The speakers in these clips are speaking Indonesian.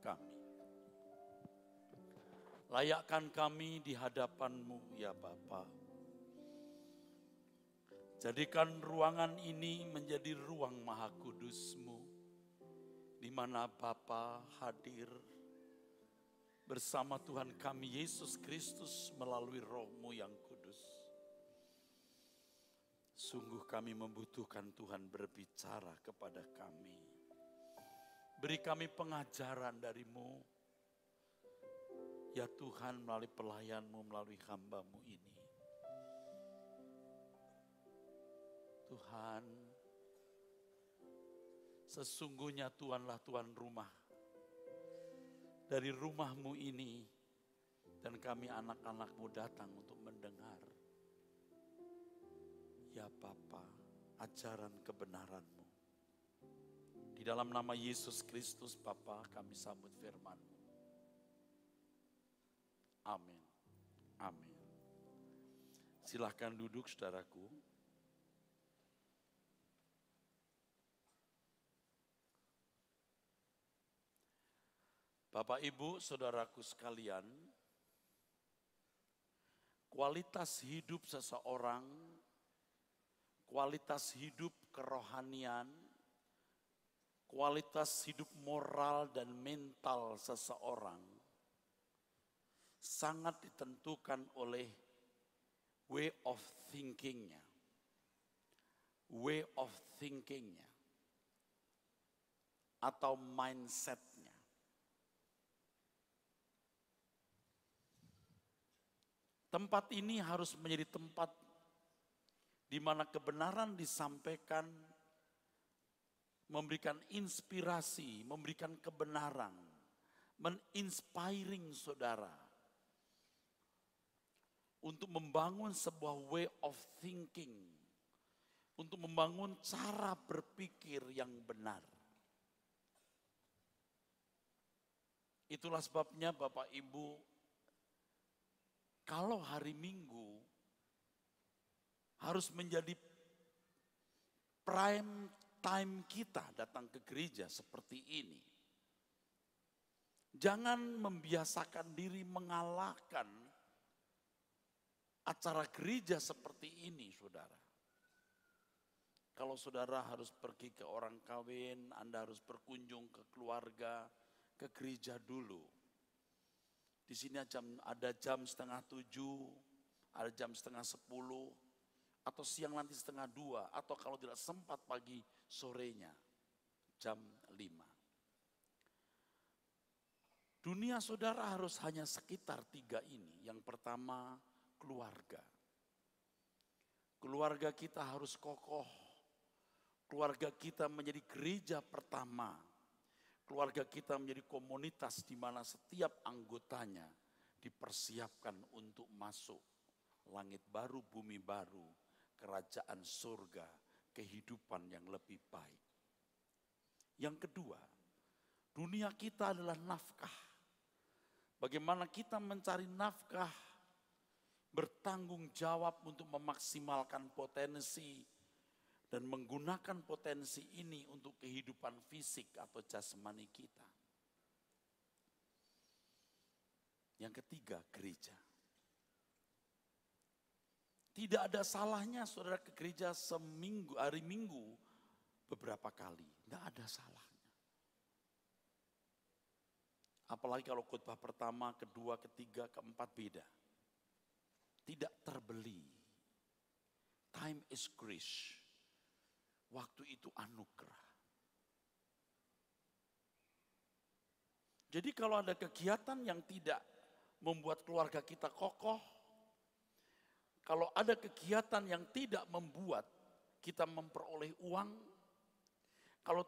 kami. Layakkan kami di hadapan-Mu ya Bapa. Jadikan ruangan ini menjadi ruang Maha Kudus-Mu, di mana Bapa hadir bersama Tuhan kami Yesus Kristus melalui Roh-Mu yang kudus. Sungguh kami membutuhkan Tuhan berbicara kepada kami. Beri kami pengajaran dari-Mu, ya Tuhan, melalui pelayan-Mu, melalui hamba-Mu ini. Tuhan, sesungguhnya Tuhanlah Tuhan rumah. Dari rumah-Mu ini, dan kami anak-anak-Mu datang untuk mendengar. Ya Bapa, ajaran kebenaran-Mu. Di dalam nama Yesus Kristus Bapa, kami sambut firman-Mu. Amin. Amin. Silahkan duduk saudaraku. Bapak, Ibu, saudaraku sekalian, kualitas hidup seseorang, kualitas hidup kerohanian, kualitas hidup moral dan mental seseorang sangat ditentukan oleh way of thinking-nya. Way of thinking-nya atau mindset-nya. Tempat ini harus menjadi tempat di mana kebenaran disampaikan, memberikan inspirasi, memberikan kebenaran, menginspiring saudara untuk membangun sebuah way of thinking, untuk membangun cara berpikir yang benar. Itulah sebabnya Bapak Ibu, kalau hari Minggu harus menjadi prime time kita datang ke gereja seperti ini. Jangan membiasakan diri mengalahkan acara gereja seperti ini, saudara. Kalau saudara harus pergi ke orang kawin, Anda harus berkunjung ke keluarga, ke gereja dulu. Di sini ada jam 6:30, ada jam 9:30, atau siang nanti 1:30, atau kalau tidak sempat pagi sorenya, jam 5. Dunia saudara harus hanya sekitar 3 ini. Yang pertama, keluarga. Keluarga kita harus kokoh. Keluarga kita menjadi gereja pertama. Keluarga kita menjadi komunitas di mana setiap anggotanya dipersiapkan untuk masuk langit baru, bumi baru, kerajaan surga, kehidupan yang lebih baik. Yang kedua, dunia kita adalah nafkah. Bagaimana kita mencari nafkah, bertanggung jawab untuk memaksimalkan potensi dan menggunakan potensi ini untuk kehidupan fisik atau jasmani kita. Yang ketiga, gereja. Tidak ada salahnya saudara ke gereja hari Minggu beberapa kali. Tidak ada salahnya. Apalagi kalau khotbah pertama, kedua, ketiga, keempat beda. Tidak terbeli. Time is grace. Waktu itu anugerah. Jadi kalau ada kegiatan yang tidak membuat keluarga kita kokoh, kalau ada kegiatan yang tidak membuat kita memperoleh uang, kalau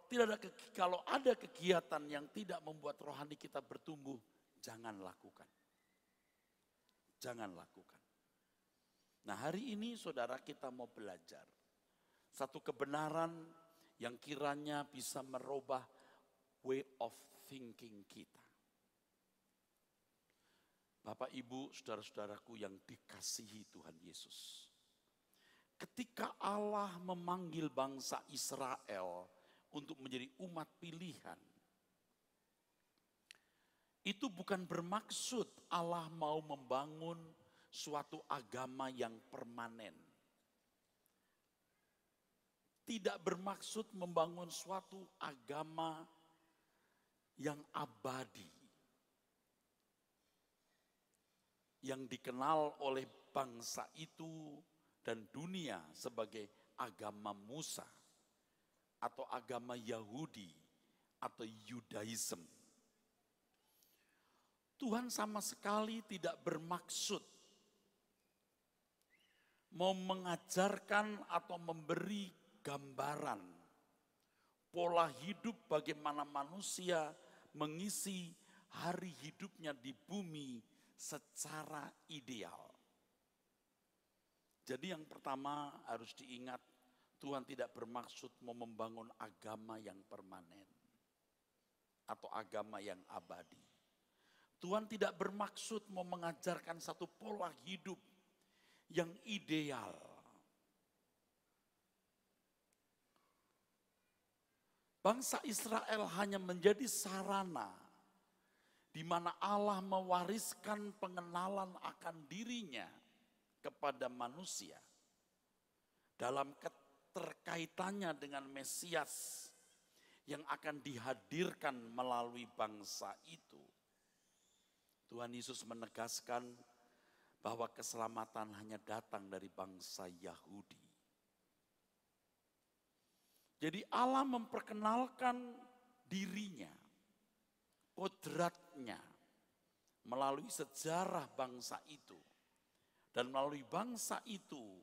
ada kegiatan yang tidak membuat rohani kita bertumbuh, jangan lakukan. Jangan lakukan. Nah, hari ini saudara kita mau belajar satu kebenaran yang kiranya bisa merubah way of thinking kita. Bapak, Ibu, saudara-saudaraku yang dikasihi Tuhan Yesus. Ketika Allah memanggil bangsa Israel untuk menjadi umat pilihan, Itu bukan bermaksud Allah mau membangun suatu agama yang permanen. Tidak bermaksud membangun suatu agama yang abadi. Yang dikenal oleh bangsa itu dan dunia sebagai agama Musa atau agama Yahudi atau Yudaism. Tuhan sama sekali tidak bermaksud mau mengajarkan atau memberi gambaran pola hidup bagaimana manusia mengisi hari hidupnya di bumi secara ideal. Jadi yang pertama harus diingat, Tuhan tidak bermaksud mau membangun agama yang permanen atau agama yang abadi. Tuhan tidak bermaksud mau mengajarkan satu pola hidup yang ideal. Bangsa Israel hanya menjadi sarana di mana Allah mewariskan pengenalan akan dirinya kepada manusia dalam keterkaitannya dengan Mesias yang akan dihadirkan melalui bangsa itu. Tuhan Yesus menegaskan bahwa keselamatan hanya datang dari bangsa Yahudi. Jadi Allah memperkenalkan dirinya, kodratnya melalui sejarah bangsa itu. Dan melalui bangsa itu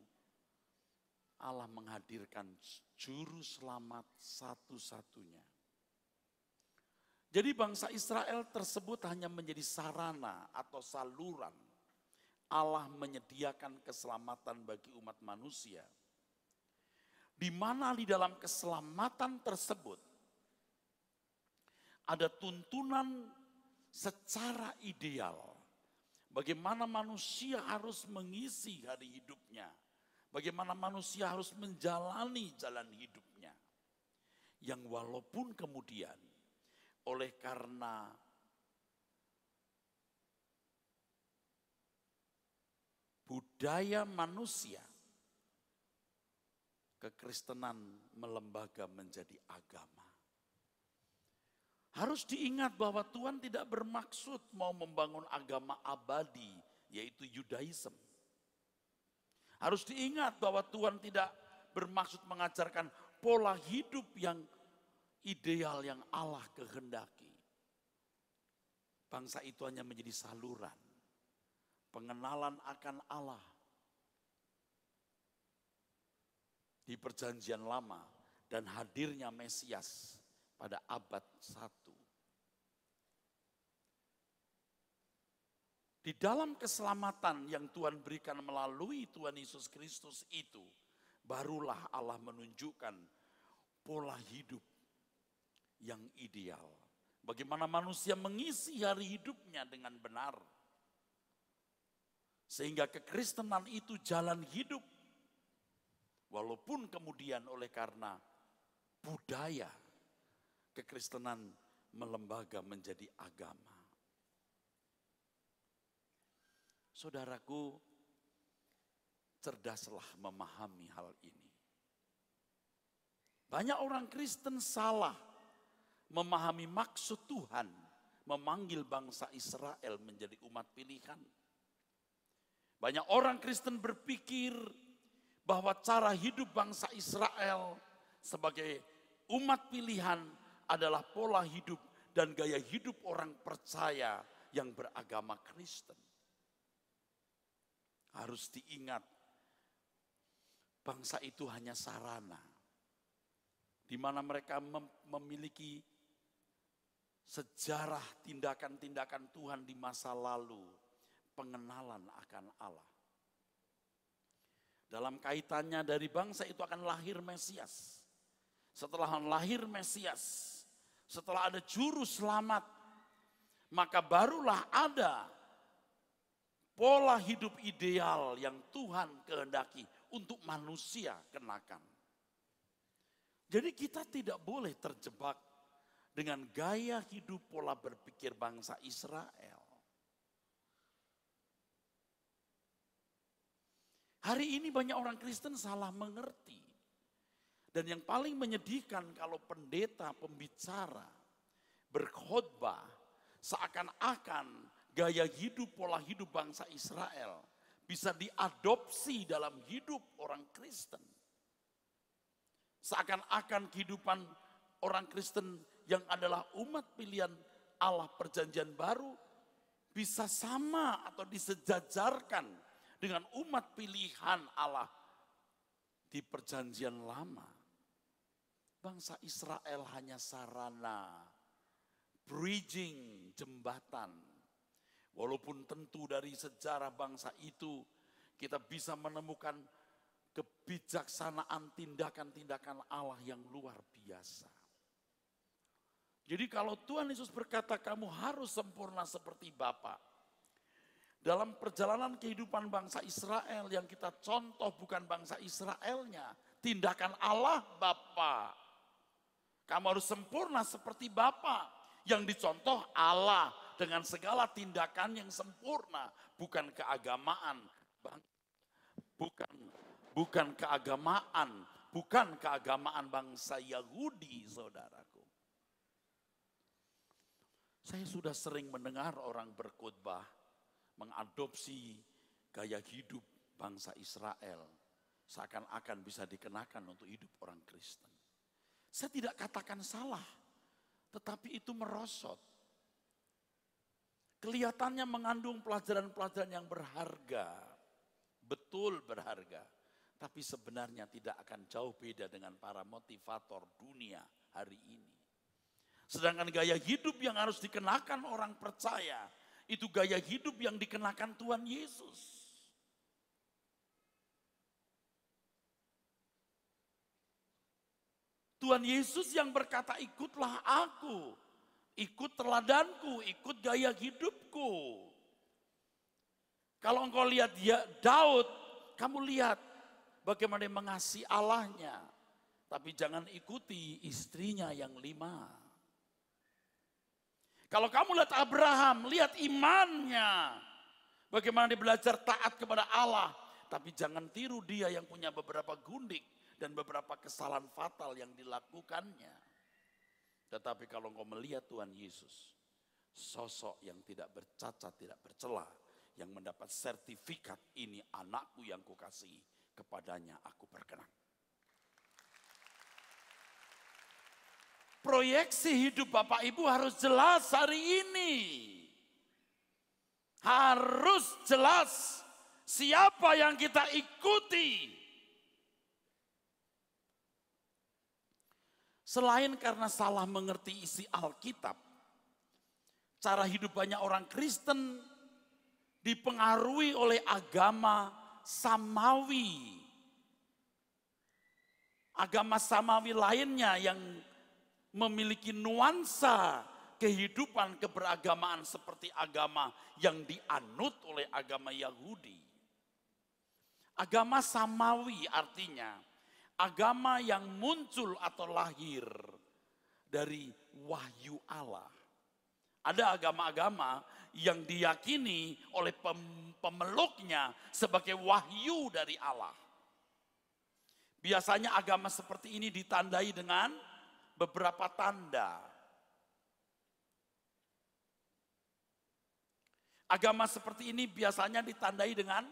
Allah menghadirkan juru selamat satu-satunya. Jadi bangsa Israel tersebut hanya menjadi sarana atau saluran Allah menyediakan keselamatan bagi umat manusia. Di mana di dalam keselamatan tersebut ada tuntunan secara ideal. Bagaimana manusia harus mengisi hari hidupnya. Bagaimana manusia harus menjalani jalan hidupnya. Yang walaupun kemudian oleh karena budaya manusia, kekristenan melembaga menjadi agama. Harus diingat bahwa Tuhan tidak bermaksud mau membangun agama abadi, yaitu Yudaism. Harus diingat bahwa Tuhan tidak bermaksud mengajarkan pola hidup yang ideal yang Allah kehendaki. Bangsa itu hanya menjadi saluran pengenalan akan Allah di perjanjian lama dan hadirnya Mesias pada abad 1. Di dalam keselamatan yang Tuhan berikan melalui Tuhan Yesus Kristus itu, barulah Allah menunjukkan pola hidup yang ideal. Bagaimana manusia mengisi hari hidupnya dengan benar. Sehingga kekristenan itu jalan hidup. Walaupun kemudian oleh karena budaya, kekristenan melembaga menjadi agama. Saudaraku, cerdaslah memahami hal ini. Banyak orang Kristen salah memahami maksud Tuhan memanggil bangsa Israel menjadi umat pilihan. Banyak orang Kristen berpikir bahwa cara hidup bangsa Israel sebagai umat pilihan adalah pola hidup dan gaya hidup orang percaya yang beragama Kristen. Harus diingat, bangsa itu hanya sarana, di mana mereka memiliki sejarah tindakan-tindakan Tuhan di masa lalu, pengenalan akan Allah. Dalam kaitannya dari bangsa itu akan lahir Mesias. Setelah lahir Mesias, setelah ada juru selamat, maka barulah ada pola hidup ideal yang Tuhan kehendaki untuk manusia kenakan. Jadi kita tidak boleh terjebak dengan gaya hidup pola berpikir bangsa Israel. Hari ini banyak orang Kristen salah mengerti. Dan yang paling menyedihkan kalau pendeta, pembicara, berkhotbah seakan-akan gaya hidup, pola hidup bangsa Israel bisa diadopsi dalam hidup orang Kristen. Seakan-akan kehidupan orang Kristen yang adalah umat pilihan Allah perjanjian baru bisa sama atau disejajarkan dengan umat pilihan Allah di perjanjian lama. Bangsa Israel hanya sarana, bridging, jembatan. Walaupun tentu dari sejarah bangsa itu kita bisa menemukan kebijaksanaan tindakan-tindakan Allah yang luar biasa. Jadi kalau Tuhan Yesus berkata kamu harus sempurna seperti Bapa. Dalam perjalanan kehidupan bangsa Israel yang kita contoh bukan bangsa Israelnya. Tindakan Allah Bapa. Kamu harus sempurna seperti Bapa. Yang dicontoh Allah dengan segala tindakan yang sempurna. Bukan keagamaan. Bukan keagamaan. Bukan keagamaan bangsa Yahudi, saudaraku. Saya sudah sering mendengar orang berkhotbah mengadopsi gaya hidup bangsa Israel seakan-akan bisa dikenakan untuk hidup orang Kristen. Saya tidak katakan salah, tetapi itu merosot. Kelihatannya mengandung pelajaran-pelajaran yang berharga, betul berharga, tapi sebenarnya tidak akan jauh beda dengan para motivator dunia hari ini. Sedangkan gaya hidup yang harus dikenakan orang percaya, itu gaya hidup yang dikenakan Tuhan Yesus. Tuhan Yesus yang berkata ikutlah aku, ikut teladanku, ikut gaya hidupku. Kalau engkau lihat Daud, kamu lihat bagaimana dia mengasihi Allahnya. Tapi jangan ikuti istrinya yang 5. Kalau kamu lihat Abraham, lihat imannya. Bagaimana dia belajar taat kepada Allah. Tapi jangan tiru dia yang punya beberapa gundik dan beberapa kesalahan fatal yang dilakukannya. Tetapi kalau engkau melihat Tuhan Yesus, sosok yang tidak bercacat, tidak bercela, yang mendapat sertifikat ini anakku yang kukasihi, kepadanya aku berkenan. Proyeksi hidup Bapak Ibu harus jelas hari ini. Harus jelas siapa yang kita ikuti. Selain karena salah mengerti isi Alkitab, cara hidup banyak orang Kristen dipengaruhi oleh agama Samawi. Agama Samawi lainnya yang memiliki nuansa kehidupan keberagamaan seperti agama yang dianut oleh agama Yahudi. Agama Samawi artinya agama yang muncul atau lahir dari wahyu Allah. Ada agama-agama yang diyakini oleh pemeluknya sebagai wahyu dari Allah. Biasanya agama seperti ini ditandai dengan beberapa tanda. Agama seperti ini biasanya ditandai dengan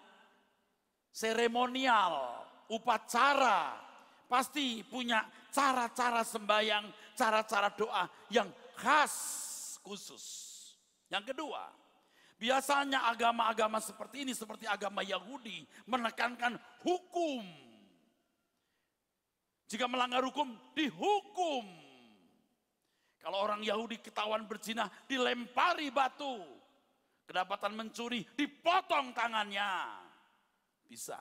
seremonial, upacara. Pasti punya cara-cara sembahyang, cara-cara doa yang khas, khusus. Yang kedua, biasanya agama-agama seperti ini, seperti agama Yahudi, menekankan hukum. Jika melanggar hukum, dihukum. Kalau orang Yahudi ketahuan berzina, dilempari batu. Kedapatan mencuri, dipotong tangannya. Bisa.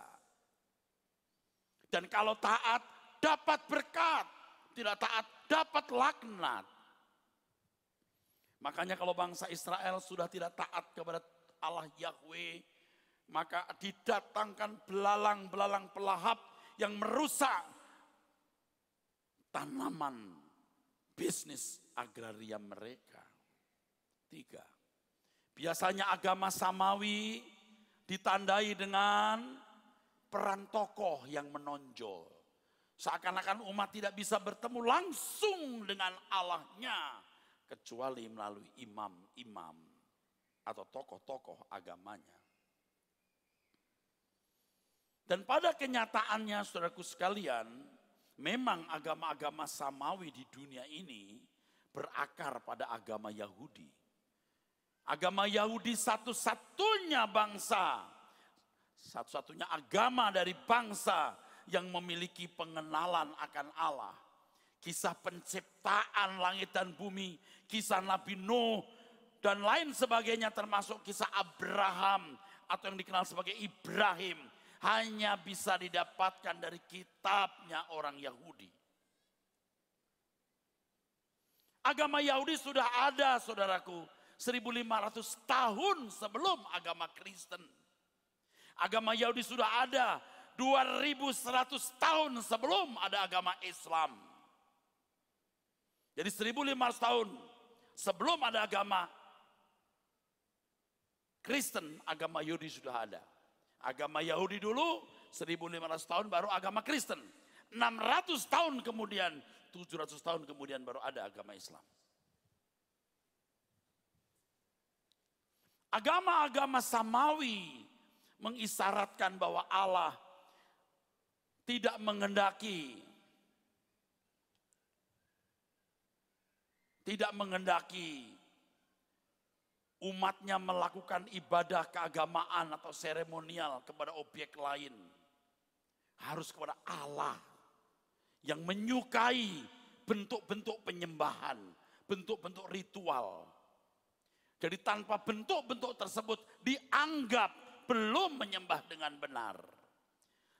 Dan kalau taat, dapat berkat. Tidak taat, dapat laknat. Makanya kalau bangsa Israel sudah tidak taat kepada Allah Yahweh, maka didatangkan belalang-belalang pelahap yang merusak tanaman bisnis agraria mereka. 3. Biasanya agama samawi ditandai dengan peran tokoh yang menonjol. Seakan-akan umat tidak bisa bertemu langsung dengan Allahnya kecuali melalui imam-imam atau tokoh-tokoh agamanya. Dan pada kenyataannya, saudaraku sekalian, memang agama-agama samawi di dunia ini berakar pada agama Yahudi. Agama Yahudi satu-satunya bangsa, satu-satunya agama dari bangsa yang memiliki pengenalan akan Allah. Kisah penciptaan langit dan bumi, kisah Nabi Nuh, dan lain sebagainya termasuk kisah Abraham atau yang dikenal sebagai Ibrahim, hanya bisa didapatkan dari kitabnya orang Yahudi. Agama Yahudi sudah ada, saudaraku, 1500 tahun sebelum agama Kristen. Agama Yahudi sudah ada 2100 tahun sebelum ada agama Islam. Jadi 1500 tahun sebelum ada agama Kristen, agama Yahudi sudah ada. Agama Yahudi dulu 1500 tahun baru agama Kristen. 600 tahun kemudian, 700 tahun kemudian baru ada agama Islam. Agama-agama samawi mengisyaratkan bahwa Allah tidak menghendaki umatnya melakukan ibadah keagamaan atau seremonial kepada objek lain. Harus kepada Allah yang menyukai bentuk-bentuk penyembahan, bentuk-bentuk ritual. Jadi tanpa bentuk-bentuk tersebut dianggap belum menyembah dengan benar.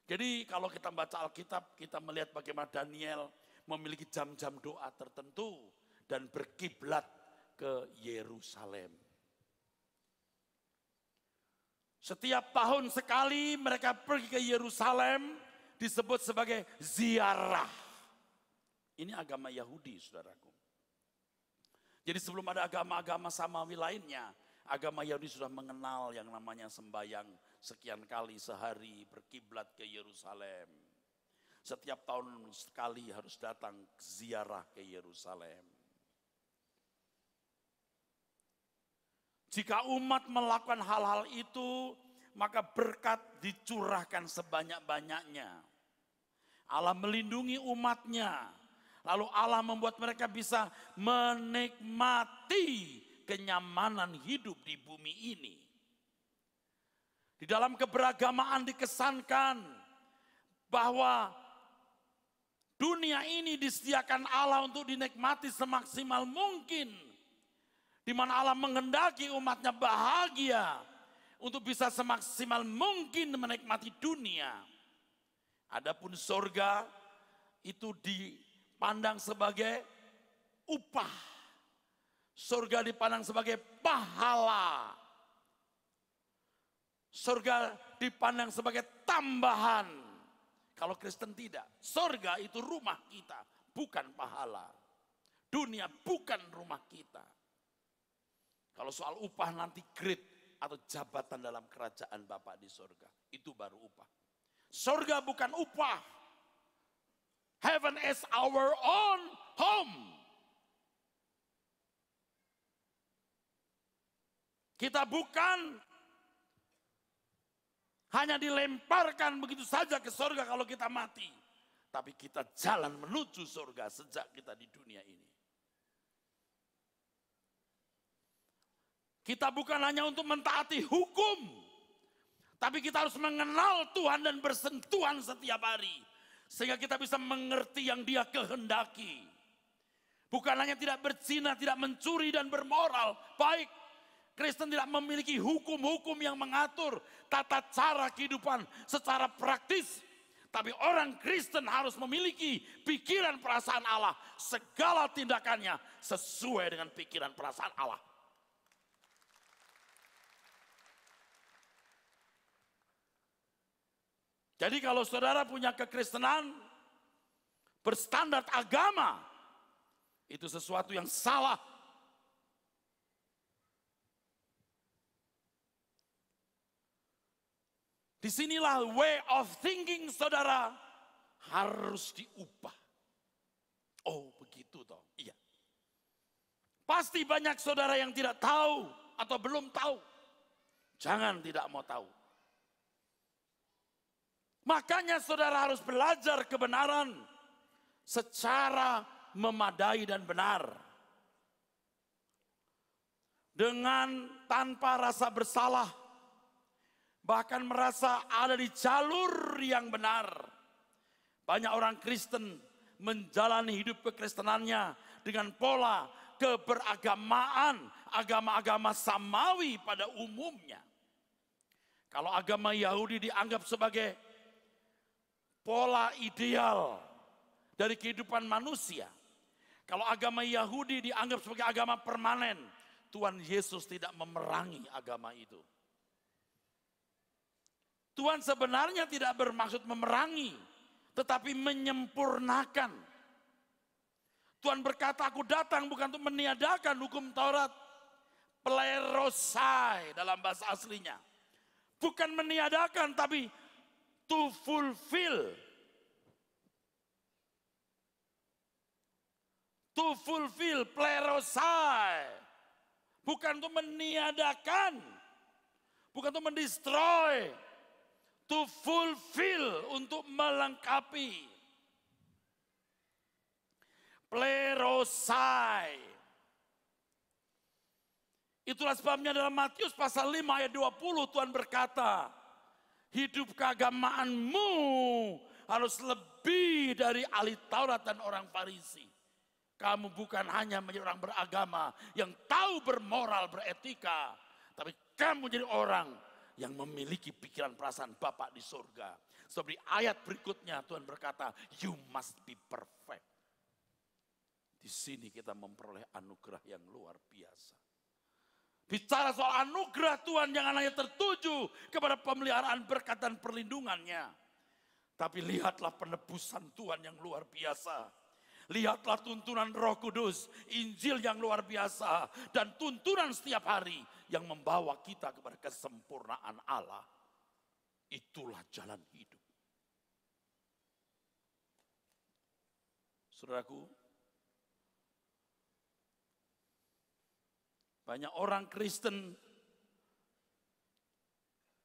Jadi kalau kita baca Alkitab, kita melihat bagaimana Daniel memiliki jam-jam doa tertentu dan berkiblat ke Yerusalem. Setiap tahun sekali mereka pergi ke Yerusalem, disebut sebagai ziarah. Ini agama Yahudi, saudaraku. Jadi sebelum ada agama-agama samawi lainnya, agama Yahudi sudah mengenal yang namanya sembahyang sekian kali sehari berkiblat ke Yerusalem. Setiap tahun sekali harus datang ziarah ke Yerusalem. Jika umat melakukan hal-hal itu, maka berkat dicurahkan sebanyak-banyaknya. Allah melindungi umatnya. Lalu Allah membuat mereka bisa menikmati kenyamanan hidup di bumi ini. Di dalam keberagamaan dikesankan bahwa dunia ini disediakan Allah untuk dinikmati semaksimal mungkin. Di mana Allah menghendaki umatnya bahagia untuk bisa semaksimal mungkin menikmati dunia. Adapun surga itu dipandang sebagai upah. Surga dipandang sebagai pahala. Surga dipandang sebagai tambahan. Kalau Kristen tidak. Surga itu rumah kita, bukan pahala. Dunia bukan rumah kita. Kalau soal upah nanti grade atau jabatan dalam kerajaan Bapa di surga. Itu baru upah. Surga bukan upah. Heaven is our own home. Kita bukan hanya dilemparkan begitu saja ke surga kalau kita mati. Tapi kita jalan menuju surga sejak kita di dunia ini. Kita bukan hanya untuk mentaati hukum. Tapi kita harus mengenal Tuhan dan bersentuhan setiap hari. Sehingga kita bisa mengerti yang Dia kehendaki. Bukan hanya tidak berzina, tidak mencuri dan bermoral baik. Kristen tidak memiliki hukum-hukum yang mengatur tata cara kehidupan secara praktis. Tapi orang Kristen harus memiliki pikiran perasaan Allah. Segala tindakannya sesuai dengan pikiran perasaan Allah. Jadi kalau saudara punya kekristenan berstandar agama, Itu sesuatu yang salah. Disinilah way of thinking saudara harus diubah. Oh begitu toh, iya. Pasti banyak saudara yang tidak tahu atau belum tahu. Jangan tidak mau tahu. Makanya saudara harus belajar kebenaran secara memadai dan benar. Dengan tanpa rasa bersalah. Bahkan merasa ada di jalur yang benar. Banyak orang Kristen menjalani hidup kekristenannya dengan pola keberagamaan, agama-agama samawi pada umumnya. Kalau agama Yahudi dianggap sebagai pola ideal dari kehidupan manusia. Kalau agama Yahudi dianggap sebagai agama permanen, Tuhan Yesus tidak memerangi agama itu. Tuhan sebenarnya tidak bermaksud memerangi, tetapi menyempurnakan. Tuhan berkata, aku datang bukan untuk meniadakan hukum Taurat. Plerosai dalam bahasa aslinya. Bukan meniadakan, tapi to fulfill. To fulfill, plerosai. Bukan untuk meniadakan. Bukan untuk mendestroy. To fulfill, untuk melengkapi. Plerosai. Itulah sebabnya dalam Matius pasal 5 ayat 20 Tuhan berkata, hidup keagamaanmu harus lebih dari ahli Taurat dan orang Farisi. Kamu bukan hanya menjadi orang beragama yang tahu bermoral, beretika, tapi kamu jadi orang yang memiliki pikiran perasaan Bapa di surga. Seperti ayat berikutnya Tuhan berkata, you must be perfect. Di sini kita memperoleh anugerah yang luar biasa. Bicara soal anugerah Tuhan jangan hanya tertuju kepada pemeliharaan berkat dan perlindungannya. Tapi lihatlah penebusan Tuhan yang luar biasa. Lihatlah tuntunan Roh Kudus, Injil yang luar biasa, dan tuntunan setiap hari yang membawa kita kepada kesempurnaan Allah. Itulah jalan hidup. Saudaraku, banyak orang Kristen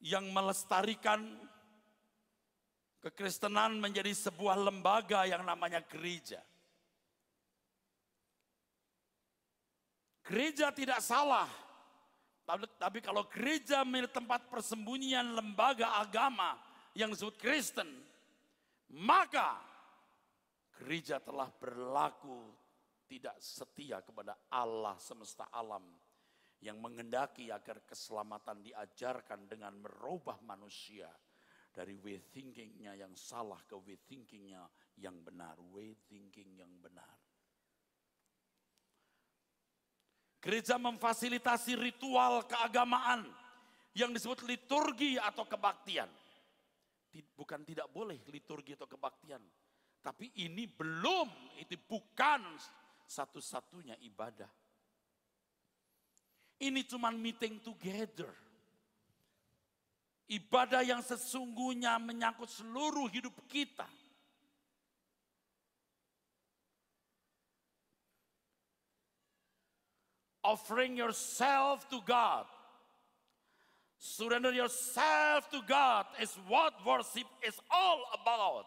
yang melestarikan kekristenan menjadi sebuah lembaga yang namanya gereja. Gereja tidak salah, tapi kalau gereja menjadi tempat persembunyian lembaga agama yang disebut Kristen, maka gereja telah berlaku tidak setia kepada Allah semesta alam yang menghendaki agar keselamatan diajarkan dengan merubah manusia dari way thinkingnya yang salah ke way thinkingnya yang benar, way thinking yang benar. Gereja memfasilitasi ritual keagamaan yang disebut liturgi atau kebaktian. Bukan tidak boleh liturgi atau kebaktian. Tapi ini itu bukan satu-satunya ibadah. Ini cuma meeting together. Ibadah yang sesungguhnya menyangkut seluruh hidup kita. Offering yourself to God. Surrender yourself to God is what worship is all about.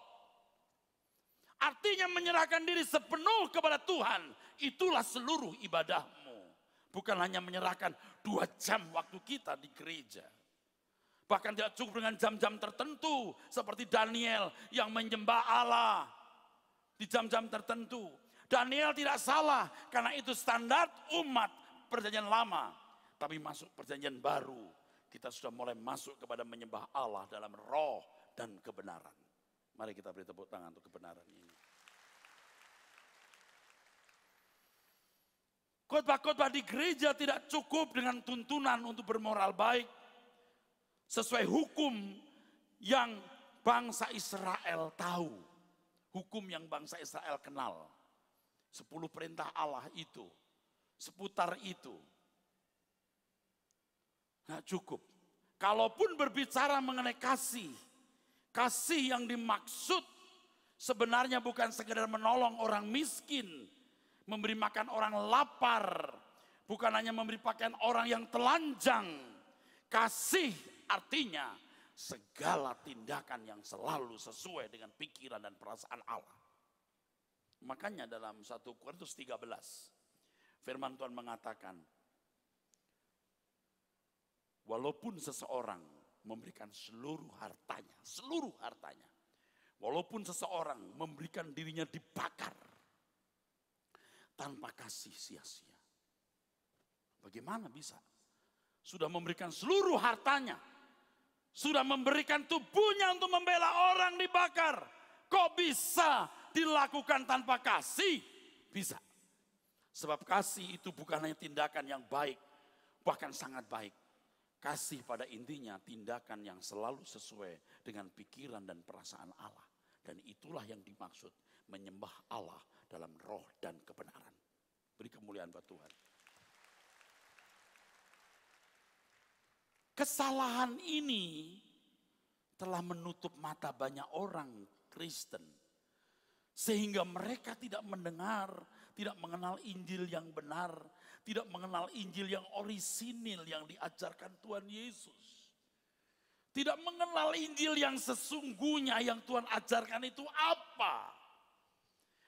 Artinya menyerahkan diri sepenuh kepada Tuhan. Itulah seluruh ibadahmu. Bukan hanya menyerahkan 2 jam waktu kita di gereja. Bahkan tidak cukup dengan jam-jam tertentu. Seperti Daniel yang menyembah Allah di jam-jam tertentu. Daniel tidak salah karena itu standar umat perjanjian lama. Tapi masuk perjanjian baru. Kita sudah mulai masuk kepada menyembah Allah dalam roh dan kebenaran. Mari kita beri tepuk tangan untuk kebenaran ini. Khotbah-khotbah di gereja tidak cukup dengan tuntunan untuk bermoral baik. Sesuai hukum yang bangsa Israel tahu. Hukum yang bangsa Israel kenal. 10 perintah Allah itu, seputar itu. Nah cukup. Kalaupun berbicara mengenai kasih, kasih yang dimaksud sebenarnya bukan sekedar menolong orang miskin, memberi makan orang lapar, bukan hanya memberi pakaian orang yang telanjang. Kasih artinya segala tindakan yang selalu sesuai dengan pikiran dan perasaan Allah. Makanya dalam 1 Korintus 13, firman Tuhan mengatakan, walaupun seseorang memberikan seluruh hartanya, walaupun seseorang memberikan dirinya dibakar, tanpa kasih sia-sia. Bagaimana bisa? Sudah memberikan seluruh hartanya, sudah memberikan tubuhnya untuk membela orang dibakar. Kok bisa dilakukan tanpa kasih? Bisa. Sebab kasih itu bukan hanya tindakan yang baik, bahkan sangat baik. Kasih pada intinya tindakan yang selalu sesuai dengan pikiran dan perasaan Allah. Dan itulah yang dimaksud menyembah Allah dalam roh dan kebenaran. Beri kemuliaan buat Tuhan. Kesalahan ini telah menutup mata banyak orang Kristen. Sehingga mereka tidak mendengar, tidak mengenal Injil yang benar, tidak mengenal Injil yang orisinil yang diajarkan Tuhan Yesus. Tidak mengenal Injil yang sesungguhnya yang Tuhan ajarkan itu apa.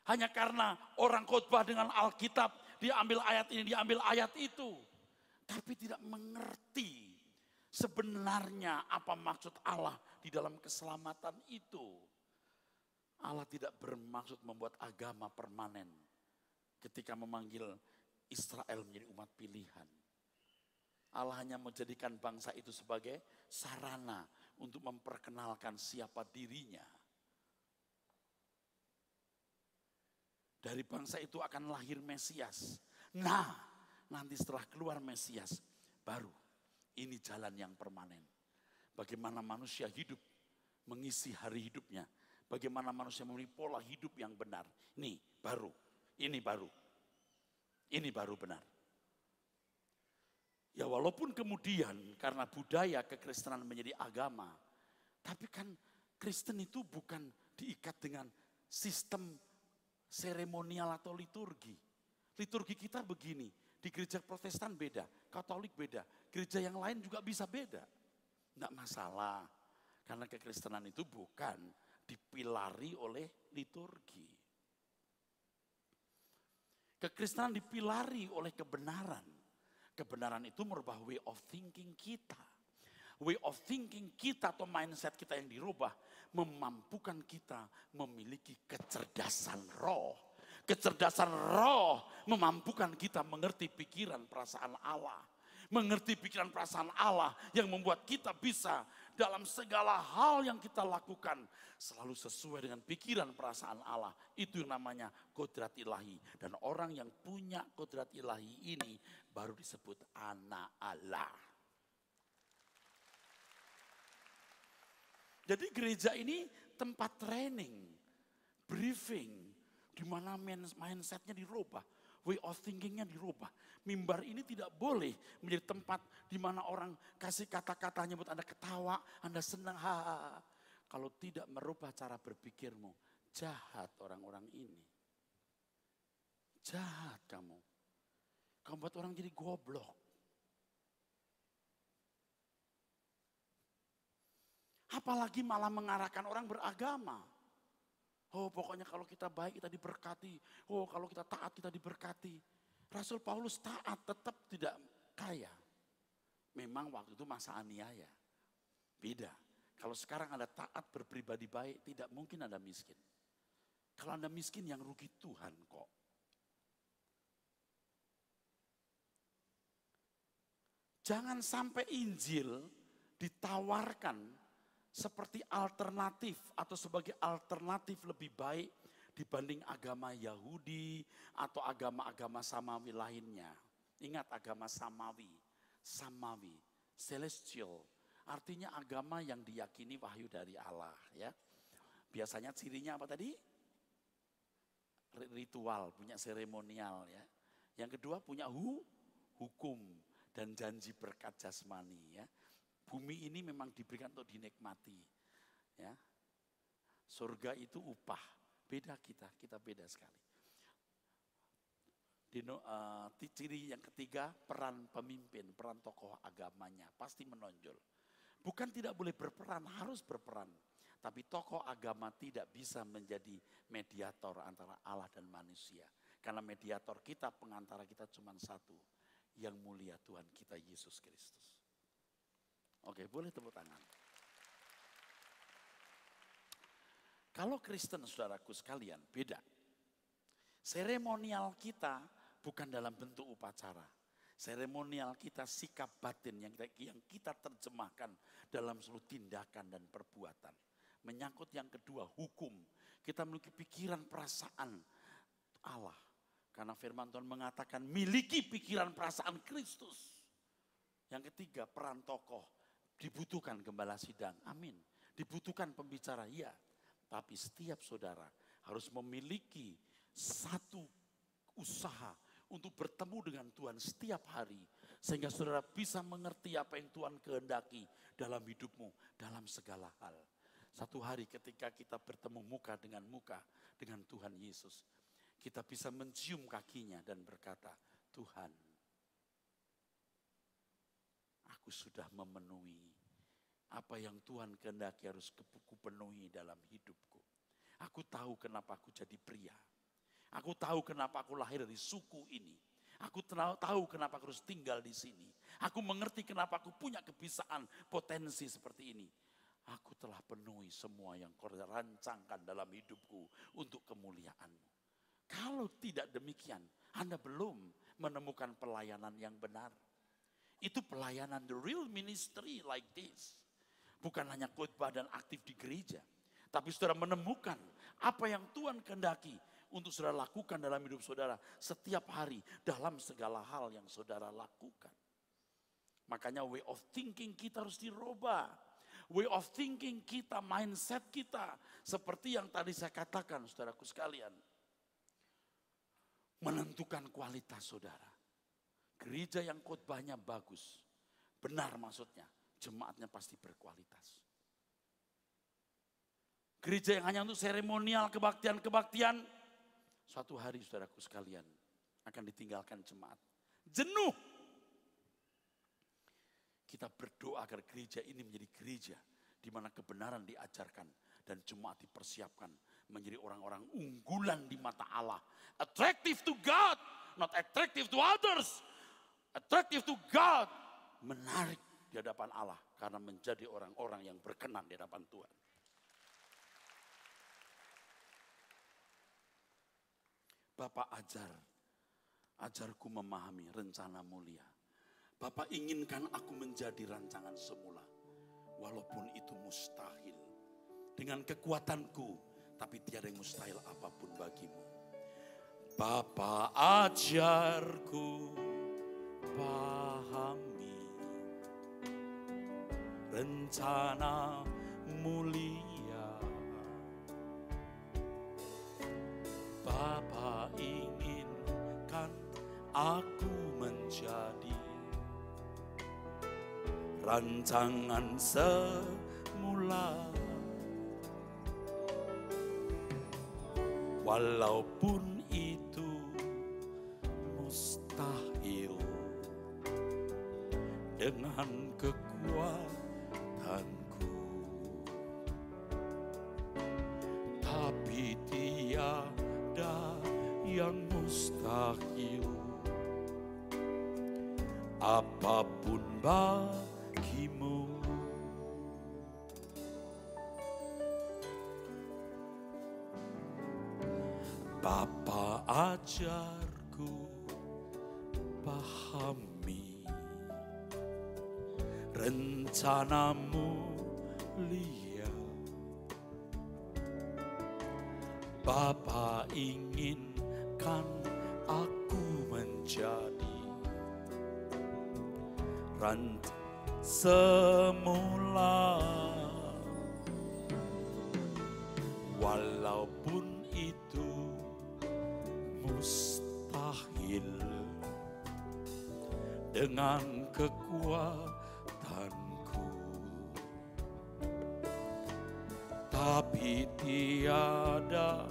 Hanya karena orang khotbah dengan Alkitab, diambil ayat ini, diambil ayat itu. Tapi tidak mengerti sebenarnya apa maksud Allah di dalam keselamatan itu. Allah tidak bermaksud membuat agama permanen ketika memanggil Israel menjadi umat pilihan. Allah hanya menjadikan bangsa itu sebagai sarana untuk memperkenalkan siapa dirinya. Dari bangsa itu akan lahir Mesias. Nah, nanti setelah keluar Mesias, baru ini jalan yang permanen. Bagaimana manusia hidup, mengisi hari hidupnya. Bagaimana manusia memiliki pola hidup yang benar. Ini baru. Ini baru benar. Ya walaupun kemudian karena budaya kekristenan menjadi agama. Tapi kan Kristen itu bukan diikat dengan sistem seremonial atau liturgi. Liturgi kita begini. Di gereja Protestan beda, Katolik beda. Gereja yang lain juga bisa beda. Enggak masalah. Karena kekristenan itu bukan dipilari oleh liturgi. Kekristenan dipilari oleh kebenaran. Kebenaran itu merubah way of thinking kita. Way of thinking kita atau mindset kita yang dirubah memampukan kita memiliki kecerdasan roh. Kecerdasan roh memampukan kita mengerti pikiran perasaan Allah. Mengerti pikiran perasaan Allah yang membuat kita bisa dalam segala hal yang kita lakukan selalu sesuai dengan pikiran perasaan Allah. Itu yang namanya kodrat ilahi. Dan orang yang punya kodrat ilahi ini baru disebut anak Allah. Jadi gereja ini tempat training, briefing, di mana mindsetnya dirubah, way of thinkingnya dirubah. Mimbar ini tidak boleh menjadi tempat di mana orang kasih kata-katanya buat Anda ketawa, Anda senang. Kalau tidak merubah cara berpikirmu, jahat orang-orang ini. Jahat kamu. Kamu buat orang jadi goblok. Apalagi malah mengarahkan orang beragama. Oh pokoknya kalau kita baik kita diberkati. Oh kalau kita taat kita diberkati. Rasul Paulus taat tetap tidak kaya. Memang waktu itu masa aniaya. Beda. Kalau sekarang Anda taat berpribadi baik tidak mungkin Anda miskin. Kalau Anda miskin yang rugi Tuhan kok. Jangan sampai Injil ditawarkan seperti alternatif atau sebagai alternatif lebih baik dibanding agama Yahudi atau agama-agama Samawi lainnya. Ingat agama Samawi, celestial, artinya agama yang diyakini wahyu dari Allah. Ya, biasanya cirinya apa tadi? ritual, punya seremonial ya. Yang kedua punya hukum dan janji berkat jasmani ya. Bumi ini memang diberikan untuk dinikmati ya. Surga itu upah, beda kita beda sekali. Ciri yang ketiga, peran pemimpin, peran tokoh agamanya pasti menonjol. Bukan tidak boleh berperan, harus berperan. Tapi tokoh agama tidak bisa menjadi mediator antara Allah dan manusia. Karena mediator kita, pengantara kita cuma satu. Yang mulia Tuhan kita Yesus Kristus. Oke, boleh tepuk tangan. Kalau Kristen saudaraku sekalian, beda. Seremonial kita bukan dalam bentuk upacara. Seremonial kita sikap batin yang kita terjemahkan dalam seluruh tindakan dan perbuatan. Menyangkut yang kedua, hukum. Kita memiliki pikiran perasaan Allah. Karena firman Tuhan mengatakan miliki pikiran perasaan Kristus. Yang ketiga, peran tokoh. Dibutuhkan gembala sidang, amin. Dibutuhkan pembicara, ya. Tapi setiap saudara harus memiliki satu usaha untuk bertemu dengan Tuhan setiap hari. Sehingga saudara bisa mengerti apa yang Tuhan kehendaki dalam hidupmu, dalam segala hal. Satu hari ketika kita bertemu muka dengan Tuhan Yesus. Kita bisa mencium kakinya dan berkata, Tuhan, aku sudah memenuhi apa yang Tuhan kehendaki harus kupenuhi dalam hidupku. Aku tahu kenapa aku jadi pria. Aku tahu kenapa aku lahir dari suku ini. Aku tahu kenapa aku harus tinggal di sini. Aku mengerti kenapa aku punya kebisaan potensi seperti ini. Aku telah penuhi semua yang kau rancangkan dalam hidupku untuk kemuliaan-Mu. Kalau tidak demikian, Anda belum menemukan pelayanan yang benar. Itu pelayanan, the real ministry like this. Bukan hanya khotbah dan aktif di gereja. Tapi saudara menemukan apa yang Tuhan kehendaki untuk saudara lakukan dalam hidup saudara setiap hari dalam segala hal yang saudara lakukan. Makanya way of thinking kita harus dirubah. Way of thinking kita, mindset kita. Seperti yang tadi saya katakan saudaraku sekalian. Menentukan kualitas saudara. Gereja yang khotbahnya bagus. Benar maksudnya. Jemaatnya pasti berkualitas. Gereja yang hanya untuk seremonial, kebaktian-kebaktian. Suatu hari saudaraku sekalian akan ditinggalkan jemaat. Jenuh. Kita berdoa agar gereja ini menjadi gereja di mana kebenaran diajarkan dan jemaat dipersiapkan menjadi orang-orang unggulan di mata Allah. Attractive to God, not attractive to others. Attractive to God, menarik di hadapan Allah karena menjadi orang-orang yang berkenan di hadapan Tuhan. Bapak ajarku memahami rencana mulia. Bapak inginkan aku menjadi rancangan semula. Walaupun itu mustahil. Dengan kekuatanku, tapi tiada yang mustahil apapun bagimu. Bapak ajarku pahami rencana mulia. Bapa inginkan aku menjadi rancangan semula. Walaupun itu mustahil dengan kekuatanku, tapi tiada yang mustahil apapun bagimu. Bapa ajarku pahami rencanamu mulia. Bapa inginkan aku menjadi semula. Walaupun itu dengan kekuatanku. Tapi tiada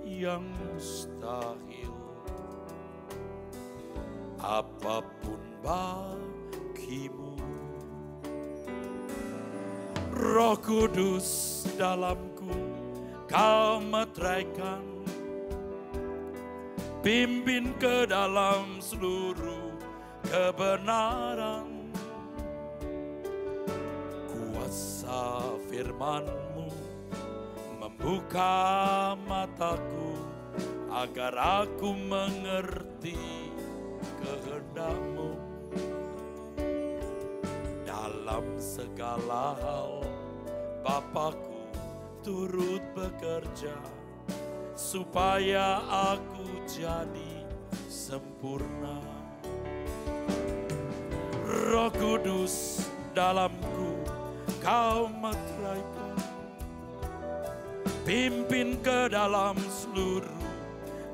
yang mustahil, apapun bagimu. Roh Kudus dalamku, Kau meteraikan, pimpin ke dalam seluruh kebenaran. Kuasa firman-Mu membuka mataku agar aku mengerti kehendak-Mu. Dalam segala hal Bapakku turut bekerja supaya aku jadi sempurna. Roh Kudus dalamku, Kau meteraikan, pimpin ke dalam seluruh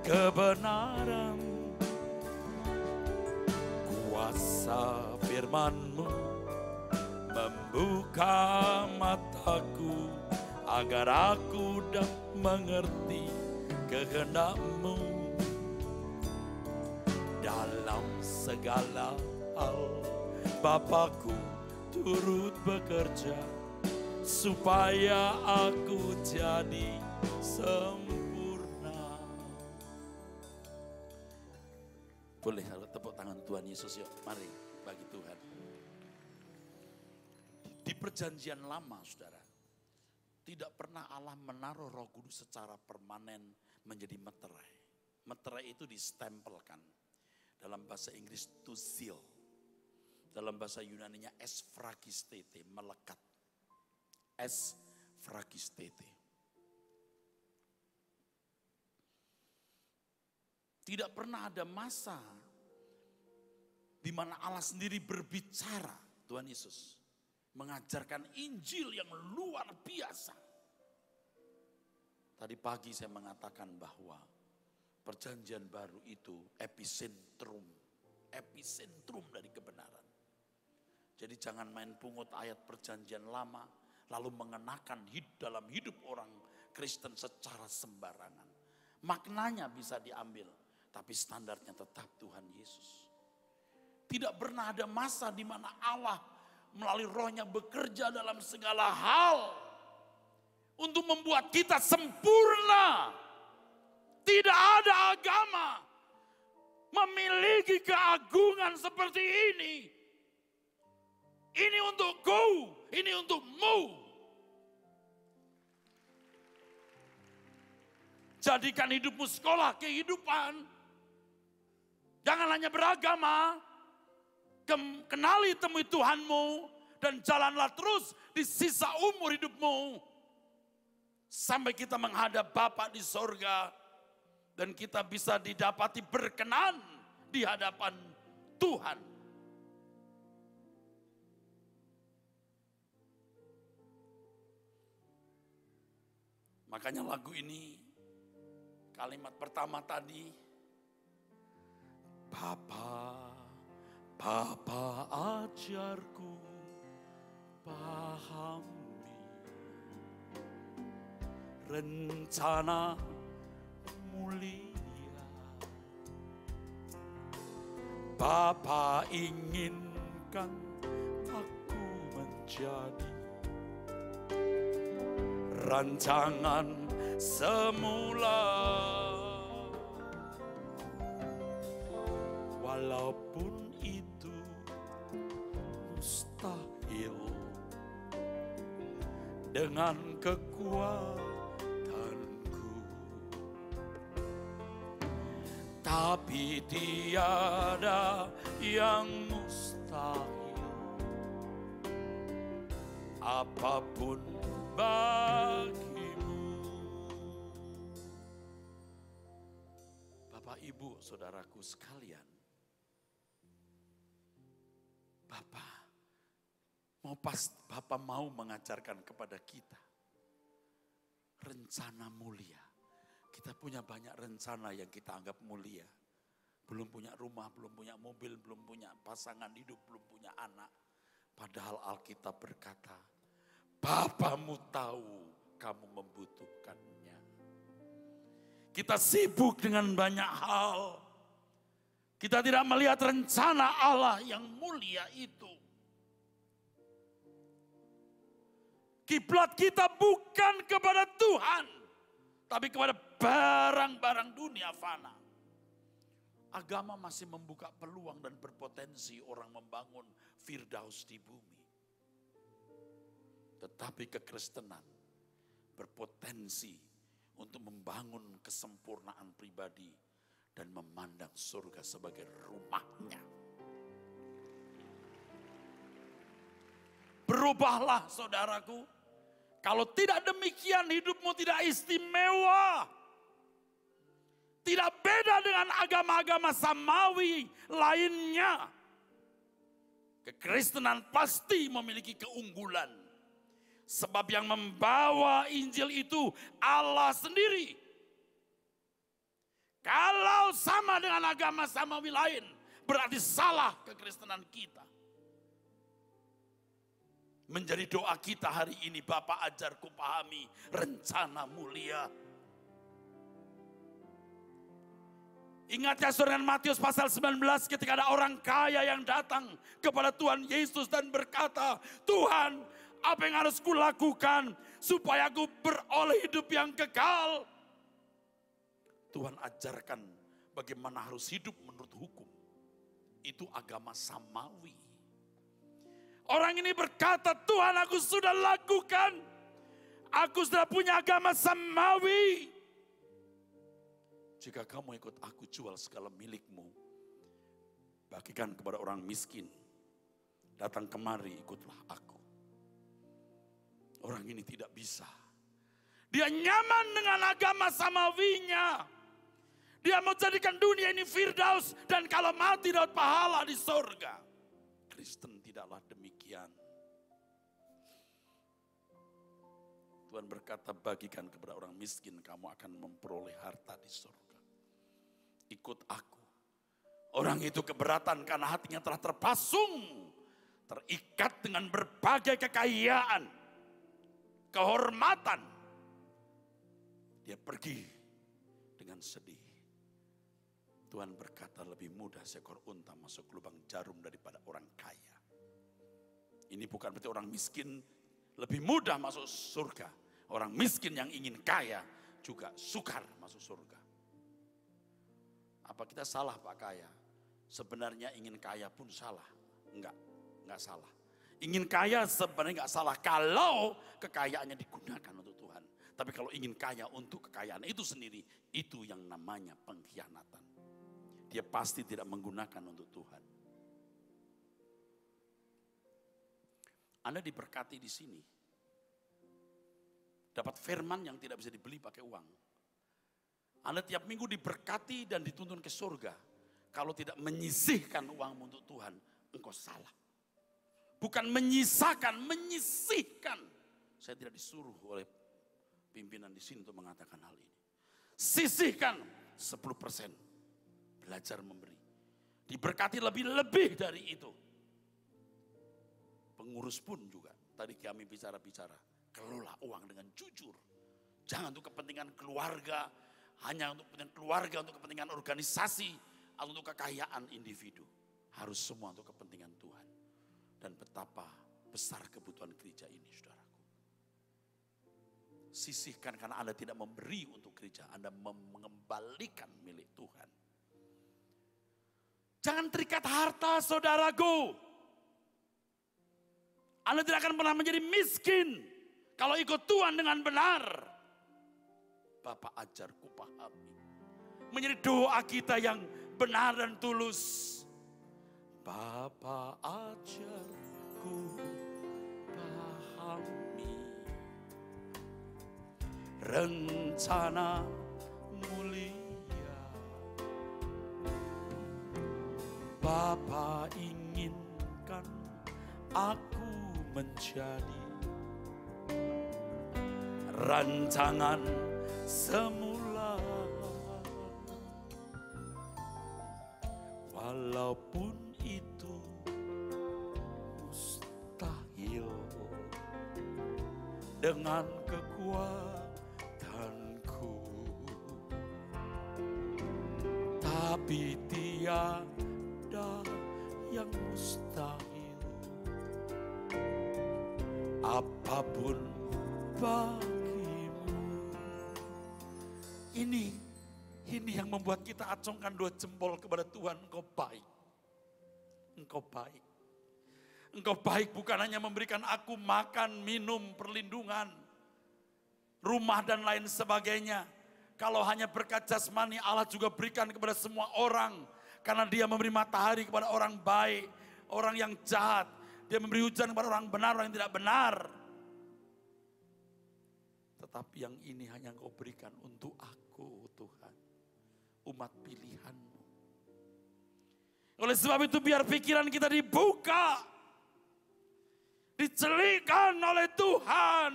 kebenaran. Kuasa firman-Mu membuka mataku agar aku dapat mengerti kehendak-Mu. Dalam segala hal Bapakku turut bekerja supaya aku jadi sempurna. Boleh kalau tepuk tangan Tuhan Yesus yuk, mari bagi Tuhan. Di perjanjian lama saudara, tidak pernah Allah menaruh Roh Kudus secara permanen menjadi meterai. Meterai itu distempelkan. Dalam bahasa Inggris to seal. Dalam bahasa Yunaninya esfragistete, melekat. Esfragistete. Tidak pernah ada masa di mana Allah sendiri berbicara, Tuhan Yesus mengajarkan Injil yang luar biasa. Tadi pagi saya mengatakan bahwa perjanjian baru itu epicentrum dari kebenaran. Jadi jangan main pungut ayat perjanjian lama lalu mengenakan dalam hidup orang Kristen secara sembarangan. Maknanya bisa diambil, tapi standarnya tetap Tuhan Yesus. Tidak pernah ada masa di mana Allah melalui Roh-Nya bekerja dalam segala hal untuk membuat kita sempurna. Tidak ada agama memiliki keagungan seperti ini. Ini untukku, ini untukmu. Jadikan hidupmu sekolah kehidupan. Jangan hanya beragama. Kenali temui Tuhanmu dan jalanlah terus di sisa umur hidupmu. Sampai kita menghadap Bapa di sorga. Dan kita bisa didapati berkenan di hadapan Tuhan. Makanya lagu ini, kalimat pertama tadi, Bapa, Bapa ajarku pahami rencana mulia. Bapa inginkan aku menjadi rancangan semula. Walaupun itu mustahil dengan kekuatanku, tapi tiada yang mustahil, apapun bagimu. Bapak, Ibu, saudaraku sekalian, Bapak mau mengajarkan kepada kita rencana mulia. Kita punya banyak rencana yang kita anggap mulia. Belum punya rumah, belum punya mobil, belum punya pasangan hidup, belum punya anak. Padahal Alkitab berkata, Bapamu tahu kamu membutuhkannya. Kita sibuk dengan banyak hal. Kita tidak melihat rencana Allah yang mulia itu. Kiblat kita bukan kepada Tuhan, tapi kepada barang-barang dunia fana. Agama masih membuka peluang dan berpotensi orang membangun Firdaus di bumi. Tetapi kekristenan berpotensi untuk membangun kesempurnaan pribadi dan memandang surga sebagai rumahnya. Berubahlah saudaraku. Kalau tidak demikian hidupmu tidak istimewa. Tidak beda dengan agama-agama samawi lainnya. Kekristenan pasti memiliki keunggulan. Sebab yang membawa Injil itu Allah sendiri. Kalau sama dengan agama samawi lain, berarti salah kekristenan kita. Menjadi doa kita hari ini, Bapa ajarku pahami rencana mulia. Ingat ya saudara Matius pasal 19 ketika ada orang kaya yang datang kepada Tuhan Yesus dan berkata, Tuhan, apa yang harus kulakukan supaya aku beroleh hidup yang kekal? Tuhan ajarkan bagaimana harus hidup menurut hukum. Itu agama samawi. Orang ini berkata, Tuhan aku sudah lakukan. Aku sudah punya agama samawi. Jika kamu ikut aku, jual segala milikmu. Bagikan kepada orang miskin. Datang kemari, ikutlah aku. Orang ini tidak bisa. Dia nyaman dengan agama samawinya. Dia mau jadikan dunia ini Firdaus. Dan kalau mati dapat pahala di sorga. Kristen tidaklah demikian. Tuhan berkata, bagikan kepada orang miskin, kamu akan memperoleh harta di sorga. Ikut aku. Orang itu keberatan karena hatinya telah terpasung. Terikat dengan berbagai kekayaan. Kehormatan. Dia pergi dengan sedih. Tuhan berkata, lebih mudah seekor unta masuk lubang jarum daripada orang kaya. Ini bukan berarti orang miskin lebih mudah masuk surga. Orang miskin yang ingin kaya juga sukar masuk surga. Apa kita salah Pak kaya? Sebenarnya ingin kaya pun salah. Enggak salah. Ingin kaya sebenarnya enggak salah kalau kekayaannya digunakan untuk Tuhan. Tapi kalau ingin kaya untuk kekayaan itu sendiri, itu yang namanya pengkhianatan. Dia pasti tidak menggunakan untuk Tuhan. Anda diberkati di sini. Dapat firman yang tidak bisa dibeli pakai uang. Anda tiap minggu diberkati dan dituntun ke surga. Kalau tidak menyisihkan uang untuk Tuhan, engkau salah. Bukan menyisakan, menyisihkan. Saya tidak disuruh oleh pimpinan di sini untuk mengatakan hal ini. Sisihkan 10%. Belajar memberi. Diberkati lebih-lebih dari itu. Pengurus pun juga. Tadi kami bicara-bicara. Kelola uang dengan jujur. Jangan untuk kepentingan keluarga. Hanya untuk kepentingan keluarga, untuk kepentingan organisasi. Atau untuk kekayaan individu. Harus semua untuk kepentingan Tuhan. Dan betapa besar kebutuhan gereja ini saudaraku. Sisihkan karena Anda tidak memberi untuk gereja. Anda mengembalikan milik Tuhan. Jangan terikat harta saudaraku. Anda tidak akan pernah menjadi miskin. Kalau ikut Tuhan dengan benar. Bapa ajarku pahami. Menjadi doa kita yang benar dan tulus. Bapa ajarku pahami. Rencana mulia. Bapa inginkan aku menjadi rancangan semula. dengan kekuatanku. Tapi tiada yang mustahil, apapun bagimu. Ini yang membuat kita acungkan dua jempol kepada Tuhan. Engkau baik. Engkau baik. Engkau baik bukan hanya memberikan aku makan, minum, perlindungan, rumah dan lain sebagainya. Kalau hanya berkat jasmani, Allah juga berikan kepada semua orang. Karena Dia memberi matahari kepada orang baik, orang yang jahat. Dia memberi hujan kepada orang benar, orang yang tidak benar. Tetapi yang ini hanya Engkau berikan untuk aku, Tuhan. Umat pilihan-Mu. Oleh sebab itu biar pikiran kita dibuka, dicelikan oleh Tuhan,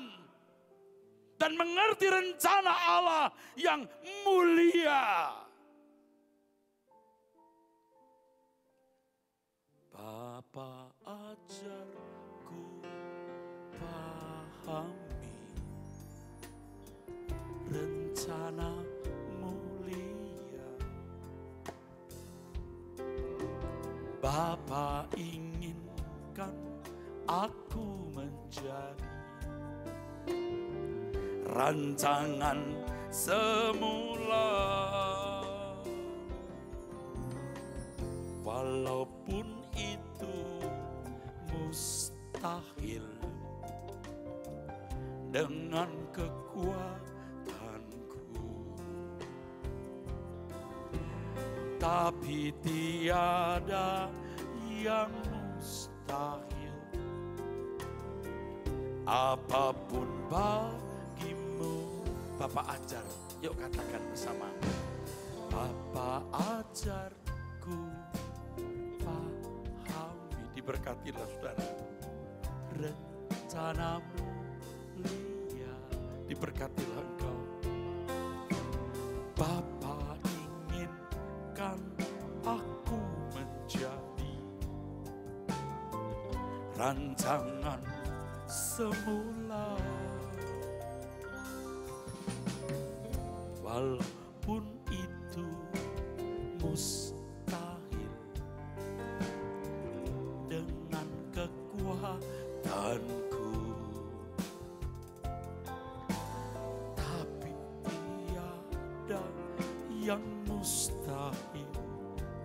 dan mengerti rencana Allah yang mulia. Bapa, ajarku pahami rencana mulia. Bapa inginkan aku menjadi rancangan semula. Walaupun itu mustahil, dengan kekuatanku. Tapi tiada yang mustahil, apapun bagimu. Bapa ajar, yuk katakan bersama. Bapa ajarku pahami, diberkatilah saudara. Rencanamu mulia, diberkatilah engkau. Bapa inginkan aku menjadi rancangan semula. Walaupun itu mustahil, dengan kekuatanku. Tapi tiada yang mustahil,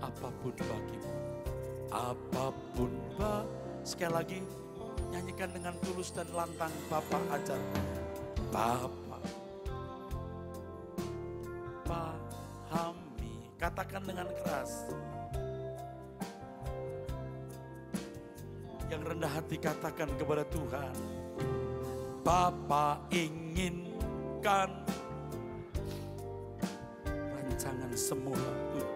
apapun bagimu. Apapun sekali lagi, nyanyikan dengan tulus dan lantang. Bapa ajar, Bapa pahami, katakan dengan keras. Yang rendah hati katakan kepada Tuhan, Bapa inginkan rancangan semula Tuhan.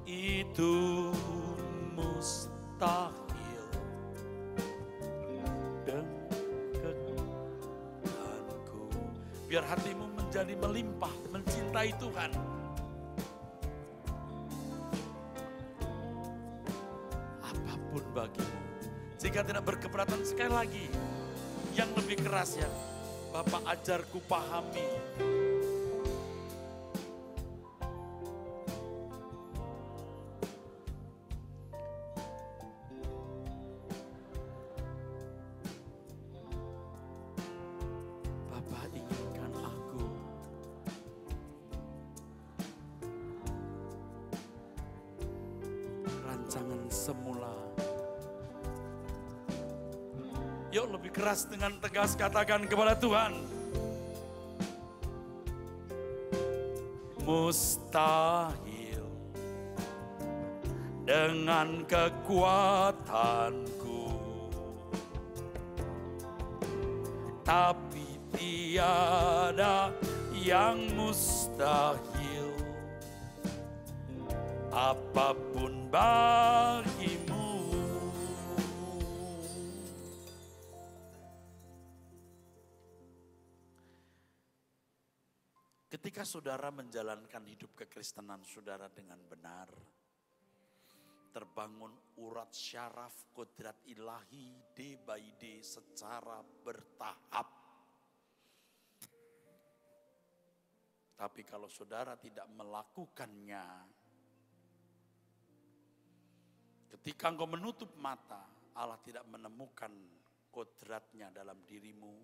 Itu mustahil dengan kekuatanku. Biar hatimu menjadi melimpah, mencintai Tuhan. Apapun bagimu. Jika tidak berkeberatan, sekali lagi, yang lebih keras ya, Bapa ajarku pahami. Rancangan semula. Yuk lebih keras dengan tegas katakan kepada Tuhan. Mustahil dengan kekuatanku, tapi tiada yang mustahil, apapun bagimu. Ketika saudara menjalankan hidup kekristenan saudara dengan benar, terbangun urat syaraf kodrat ilahi day by day secara bertahap. Tapi kalau saudara tidak melakukannya, ketika engkau menutup mata, Allah tidak menemukan kodratnya dalam dirimu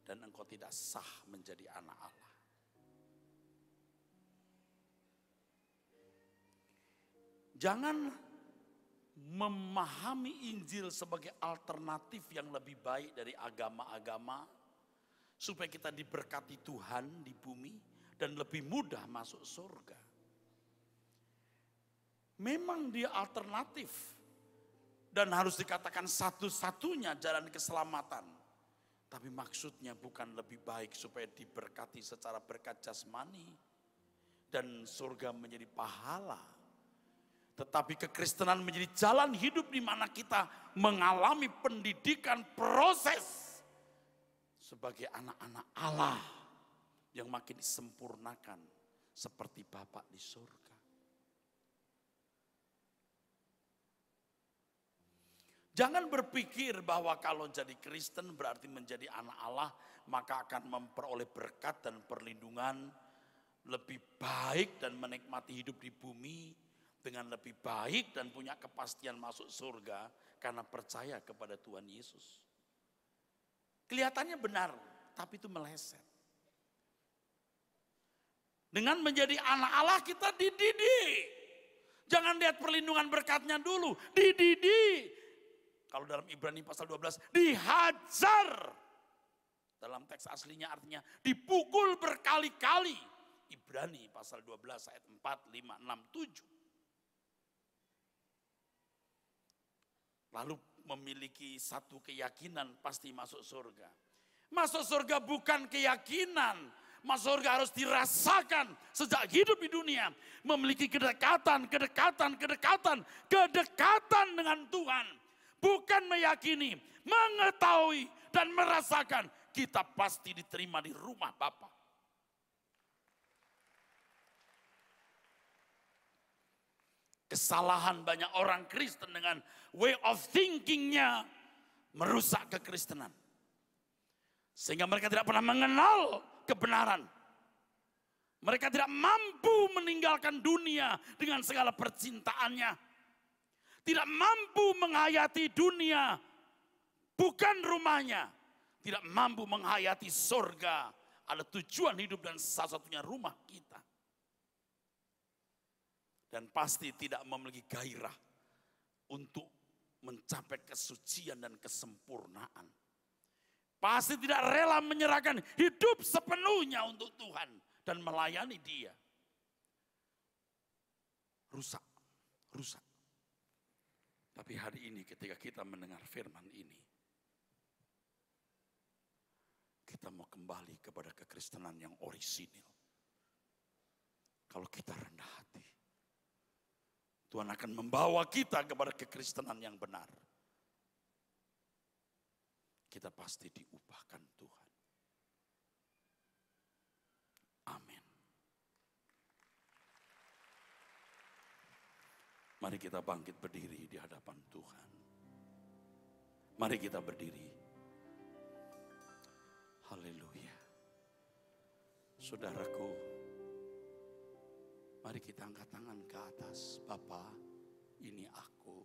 dan engkau tidak sah menjadi anak Allah. Jangan memahami Injil sebagai alternatif yang lebih baik dari agama-agama supaya kita diberkati Tuhan di bumi dan lebih mudah masuk surga. Memang dia alternatif dan harus dikatakan satu-satunya jalan keselamatan. Tapi maksudnya bukan lebih baik supaya diberkati secara berkat jasmani dan surga menjadi pahala. Tetapi kekristenan menjadi jalan hidup di mana kita mengalami pendidikan proses sebagai anak-anak Allah yang makin disempurnakan seperti Bapa di surga. Jangan berpikir bahwa kalau jadi Kristen berarti menjadi anak Allah, maka akan memperoleh berkat dan perlindungan lebih baik dan menikmati hidup di bumi dengan lebih baik dan punya kepastian masuk surga karena percaya kepada Tuhan Yesus. Kelihatannya benar, tapi itu meleset. Dengan menjadi anak Allah kita dididik. Jangan lihat perlindungan berkatnya dulu, dididik. Kalau dalam Ibrani pasal 12, dihajar. Dalam teks aslinya artinya dipukul berkali-kali. Ibrani pasal 12 ayat 4, 5, 6, 7. Lalu memiliki satu keyakinan pasti masuk surga. Masuk surga bukan keyakinan. Masuk surga harus dirasakan sejak hidup di dunia. Memiliki kedekatan dengan Tuhan. Bukan meyakini, mengetahui dan merasakan kita pasti diterima di rumah Bapa. Kesalahan banyak orang Kristen dengan way of thinkingnya merusak kekristenan. Sehingga mereka tidak pernah mengenal kebenaran. Mereka tidak mampu meninggalkan dunia dengan segala percintaannya. Tidak mampu menghayati dunia, bukan rumahnya. Tidak mampu menghayati surga. Ada tujuan hidup dan satu-satunya rumah kita. Dan pasti tidak memiliki gairah untuk mencapai kesucian dan kesempurnaan. Pasti tidak rela menyerahkan hidup sepenuhnya untuk Tuhan dan melayani Dia. Rusak. Tapi hari ini ketika kita mendengar firman ini, kita mau kembali kepada kekristenan yang orisinil. Kalau kita rendah hati, Tuhan akan membawa kita kepada kekristenan yang benar. Kita pasti diubahkan Tuhan. Amin. Mari kita bangkit berdiri di hadapan Tuhan. Mari kita berdiri. Haleluya. Saudaraku, mari kita angkat tangan ke atas. Bapa, ini aku.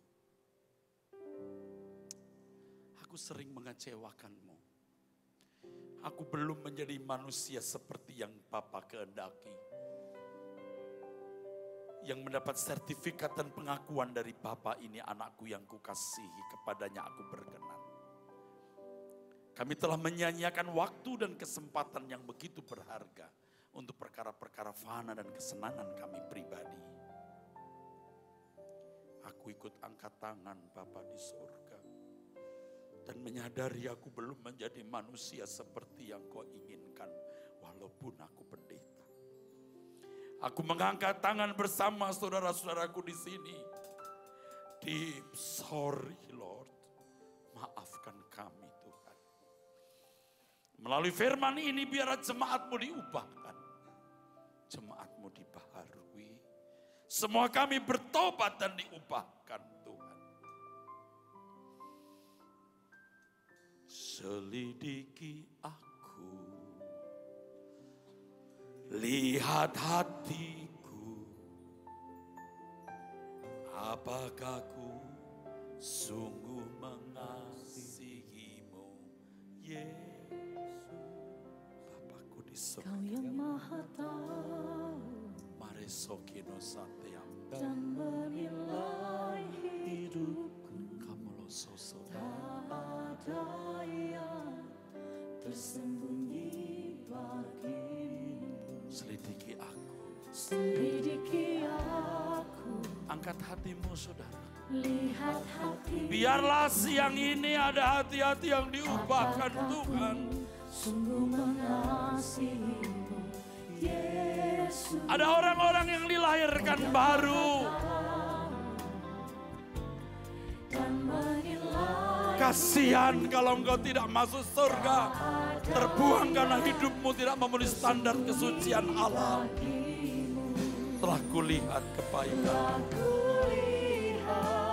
Aku sering mengecewakanmu. Aku belum menjadi manusia seperti yang Bapa kehendaki. Yang mendapat sertifikat dan pengakuan dari Bapa, ini anakku yang kukasihi, kepadanya aku berkenan. Kami telah menyanyiakan waktu dan kesempatan yang begitu berharga untuk perkara-perkara fana dan kesenangan kami pribadi. Aku ikut angkat tangan Bapa di surga. Dan menyadari aku belum menjadi manusia seperti yang Kau inginkan. Walaupun aku pendeta. Aku mengangkat tangan bersama saudara-saudaraku di sini. Deep sorry Lord. Maafkan kami Tuhan. Melalui firman ini biar jemaat-Mu diubahkan. Jemaat-Mu dibaharui. Semua kami bertobat dan diubahkan. Selidiki aku, lihat hatiku, apakah ku sungguh mengasihimu, Yesus. Bapakku di surga, Kau yang maha tahu mare sokino satyam dan menilai hidupku. kamu lo sosok. Ada yang tersembunyi bagimu. Selidiki aku. Selidiki aku, Angkat hatimu saudara. lihat hati. Biarlah siang ini ada hati-hati yang diubahkan Tuhan. Sungguh mengasihimu, Yesus. Ada orang-orang yang dilahirkan baru. Dan menilai Kasihan kalau engkau tidak masuk surga. Terbuang karena hidupmu tidak memenuhi standar kesucian Allah. Telah kulihat kebaikan. aku lihat